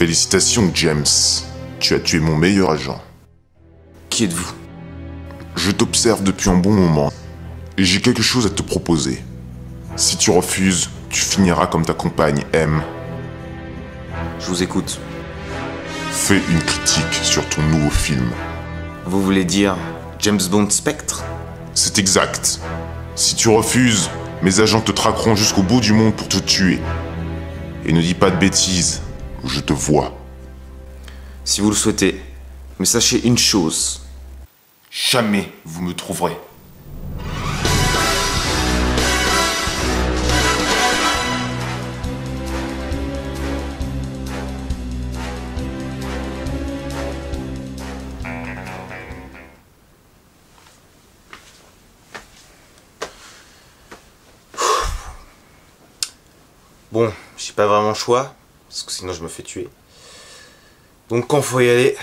Félicitations, James. Tu as tué mon meilleur agent. Qui êtes-vous? Je t'observe depuis un bon moment, et j'ai quelque chose à te proposer. Si tu refuses, tu finiras comme ta compagne M. Je vous écoute. Fais une critique sur ton nouveau film. Vous voulez dire James Bond Spectre? C'est exact. Si tu refuses, mes agents te traqueront jusqu'au bout du monde pour te tuer. Et ne dis pas de bêtises, ou je te vois. Si vous le souhaitez, mais sachez une chose. Jamais vous me trouverez. Bon, j'ai pas vraiment le choix, parce que sinon je me fais tuer. Donc quand faut y aller,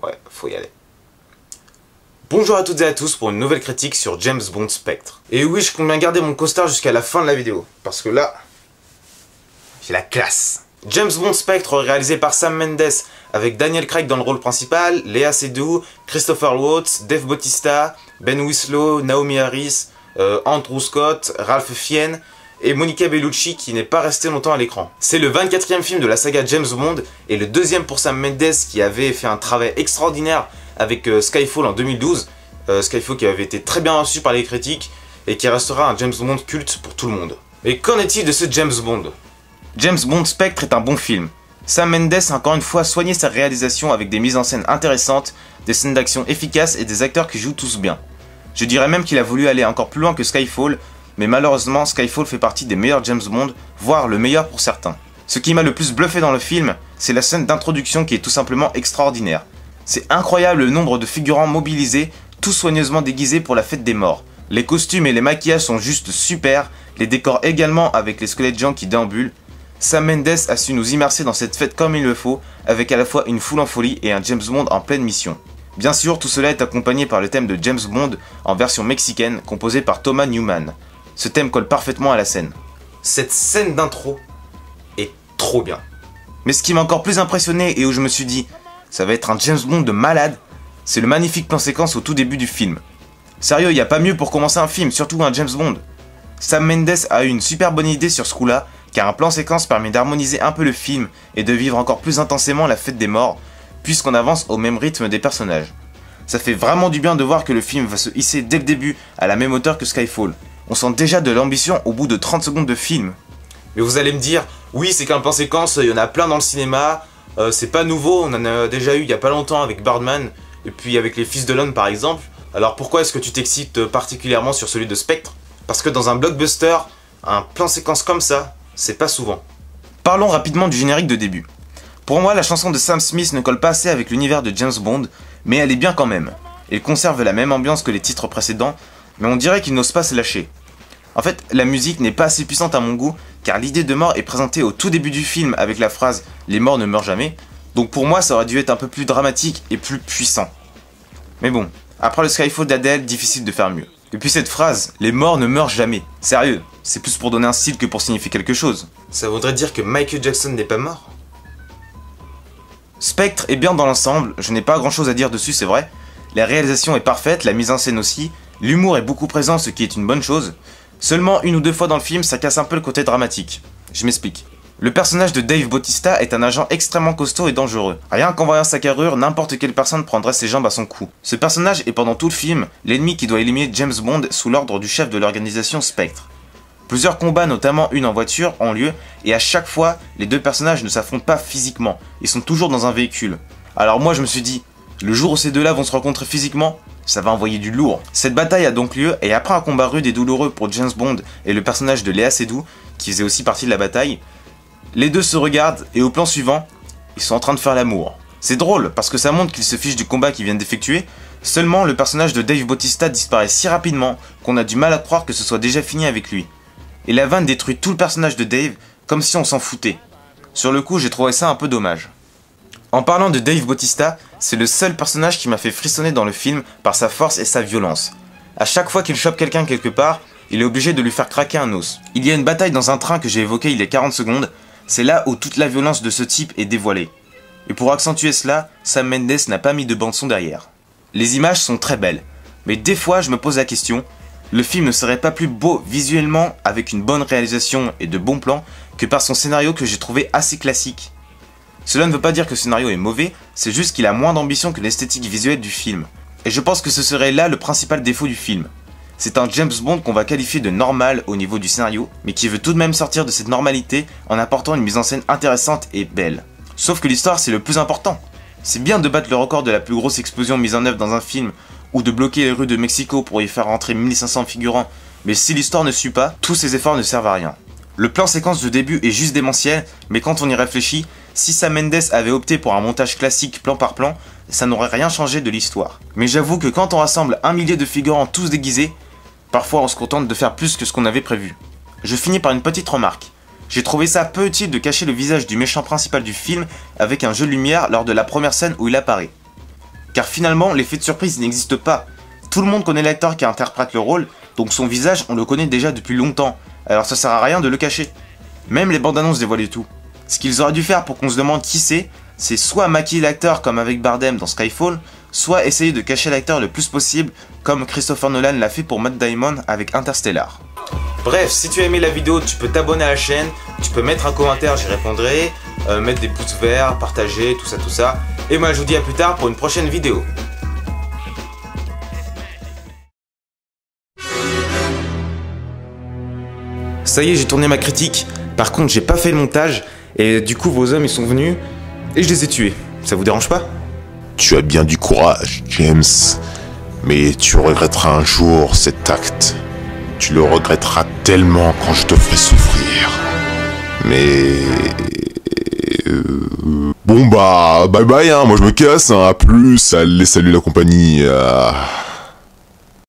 ouais, faut y aller. Bonjour à toutes et à tous pour une nouvelle critique sur James Bond Spectre. Et oui, je compte bien garder mon costard jusqu'à la fin de la vidéo, parce que là, j'ai la classe. James Bond Spectre, réalisé par Sam Mendes, avec Daniel Craig dans le rôle principal, Léa Seydoux, Christopher Waltz, Dave Bautista, Ben Whishaw, Naomi Harris, Andrew Scott, Ralph Fiennes, et Monica Bellucci qui n'est pas resté longtemps à l'écran. C'est le 24e film de la saga James Bond et le deuxième pour Sam Mendes qui avait fait un travail extraordinaire avec Skyfall en 2012. Skyfall qui avait été très bien reçu par les critiques et qui restera un James Bond culte pour tout le monde. Mais qu'en est-il de ce James Bond? James Bond Spectre est un bon film. Sam Mendes a encore une fois soigné sa réalisation avec des mises en scène intéressantes, des scènes d'action efficaces et des acteurs qui jouent tous bien. Je dirais même qu'il a voulu aller encore plus loin que Skyfall, mais malheureusement Skyfall fait partie des meilleurs James Bond, voire le meilleur pour certains. Ce qui m'a le plus bluffé dans le film, c'est la scène d'introduction qui est tout simplement extraordinaire. C'est incroyable le nombre de figurants mobilisés, tous soigneusement déguisés pour la fête des morts. Les costumes et les maquillages sont juste super, les décors également avec les squelettes géants qui déambulent. Sam Mendes a su nous immerser dans cette fête comme il le faut, avec à la fois une foule en folie et un James Bond en pleine mission. Bien sûr, tout cela est accompagné par le thème de James Bond en version mexicaine, composé par Thomas Newman. Ce thème colle parfaitement à la scène. Cette scène d'intro est trop bien. Mais ce qui m'a encore plus impressionné et où je me suis dit, ça va être un James Bond de malade, c'est le magnifique plan séquence au tout début du film. Sérieux, y a pas mieux pour commencer un film, surtout un James Bond. Sam Mendes a eu une super bonne idée sur ce coup-là, car un plan séquence permet d'harmoniser un peu le film et de vivre encore plus intensément la fête des morts, puisqu'on avance au même rythme des personnages. Ça fait vraiment du bien de voir que le film va se hisser dès le début à la même hauteur que Skyfall. On sent déjà de l'ambition au bout de 30 secondes de film. Mais vous allez me dire, oui c'est qu'un plan séquence, il y en a plein dans le cinéma, c'est pas nouveau, on en a déjà eu il y a pas longtemps avec Birdman, et puis avec Les Fils de l'Homme par exemple. Alors pourquoi est-ce que tu t'excites particulièrement sur celui de Spectre? Parce que dans un blockbuster, un plan séquence comme ça, c'est pas souvent. Parlons rapidement du générique de début. Pour moi, la chanson de Sam Smith ne colle pas assez avec l'univers de James Bond, mais elle est bien quand même. Elle conserve la même ambiance que les titres précédents, mais on dirait qu'il n'ose pas se lâcher. En fait, la musique n'est pas assez puissante à mon goût, car l'idée de mort est présentée au tout début du film avec la phrase « Les morts ne meurent jamais », donc pour moi ça aurait dû être un peu plus dramatique et plus puissant. Mais bon, après le Skyfall d'Adèle, difficile de faire mieux. Et puis cette phrase « Les morts ne meurent jamais », sérieux, c'est plus pour donner un style que pour signifier quelque chose. Ça voudrait dire que Michael Jackson n'est pas mort? Spectre est bien dans l'ensemble, je n'ai pas grand chose à dire dessus c'est vrai. La réalisation est parfaite, la mise en scène aussi, l'humour est beaucoup présent ce qui est une bonne chose. Seulement une ou deux fois dans le film, ça casse un peu le côté dramatique. Je m'explique. Le personnage de Dave Bautista est un agent extrêmement costaud et dangereux. Rien qu'en voyant sa carrure, n'importe quelle personne prendrait ses jambes à son cou. Ce personnage est pendant tout le film l'ennemi qui doit éliminer James Bond sous l'ordre du chef de l'organisation Spectre. Plusieurs combats, notamment une en voiture, ont lieu et à chaque fois, les deux personnages ne s'affrontent pas physiquement. Ils sont toujours dans un véhicule. Alors moi je me suis dit, le jour où ces deux-là vont se rencontrer physiquement, ça va envoyer du lourd. Cette bataille a donc lieu et après un combat rude et douloureux pour James Bond et le personnage de Léa Seydoux, qui faisait aussi partie de la bataille, les deux se regardent et au plan suivant, ils sont en train de faire l'amour. C'est drôle parce que ça montre qu'ils se fichent du combat qu'ils viennent d'effectuer, seulement le personnage de Dave Bautista disparaît si rapidement qu'on a du mal à croire que ce soit déjà fini avec lui. Et la vanne détruit tout le personnage de Dave comme si on s'en foutait. Sur le coup, j'ai trouvé ça un peu dommage. En parlant de Dave Bautista, c'est le seul personnage qui m'a fait frissonner dans le film par sa force et sa violence. À chaque fois qu'il chope quelqu'un quelque part, il est obligé de lui faire craquer un os. Il y a une bataille dans un train que j'ai évoqué il y a 40 secondes, c'est là où toute la violence de ce type est dévoilée. Et pour accentuer cela, Sam Mendes n'a pas mis de bande-son derrière. Les images sont très belles, mais des fois je me pose la question, le film ne serait pas plus beau visuellement avec une bonne réalisation et de bons plans que par son scénario que j'ai trouvé assez classique. Cela ne veut pas dire que le scénario est mauvais, c'est juste qu'il a moins d'ambition que l'esthétique visuelle du film. Et je pense que ce serait là le principal défaut du film. C'est un James Bond qu'on va qualifier de normal au niveau du scénario, mais qui veut tout de même sortir de cette normalité en apportant une mise en scène intéressante et belle. Sauf que l'histoire c'est le plus important. C'est bien de battre le record de la plus grosse explosion mise en œuvre dans un film, ou de bloquer les rues de Mexico pour y faire rentrer 1500 figurants, mais si l'histoire ne suit pas, tous ces efforts ne servent à rien. Le plan séquence de début est juste démentiel, mais quand on y réfléchit, si Sam Mendes avait opté pour un montage classique plan par plan, ça n'aurait rien changé de l'histoire. Mais j'avoue que quand on rassemble 1 millier de figurants tous déguisés, parfois on se contente de faire plus que ce qu'on avait prévu. Je finis par une petite remarque. J'ai trouvé ça peu utile de cacher le visage du méchant principal du film avec un jeu de lumière lors de la première scène où il apparaît. Car finalement, l'effet de surprise n'existe pas. Tout le monde connaît l'acteur qui interprète le rôle, donc son visage on le connaît déjà depuis longtemps, alors ça sert à rien de le cacher. Même les bandes annonces dévoilent tout. Ce qu'ils auraient dû faire pour qu'on se demande qui c'est soit maquiller l'acteur comme avec Bardem dans Skyfall, soit essayer de cacher l'acteur le plus possible comme Christopher Nolan l'a fait pour Matt Damon avec Interstellar. Bref, si tu as aimé la vidéo, tu peux t'abonner à la chaîne, tu peux mettre un commentaire, j'y répondrai, mettre des pouces verts, partager, tout ça. Et moi je vous dis à plus tard pour une prochaine vidéo. Ça y est, j'ai tourné ma critique, par contre j'ai pas fait le montage, et du coup vos hommes ils sont venus, et je les ai tués. Ça vous dérange pas? Tu as bien du courage, James. Mais tu regretteras un jour cet acte. Tu le regretteras tellement quand je te ferai souffrir. Mais... Bon bah, bye bye, hein. Moi je me casse, hein. À plus, allez, salut la compagnie.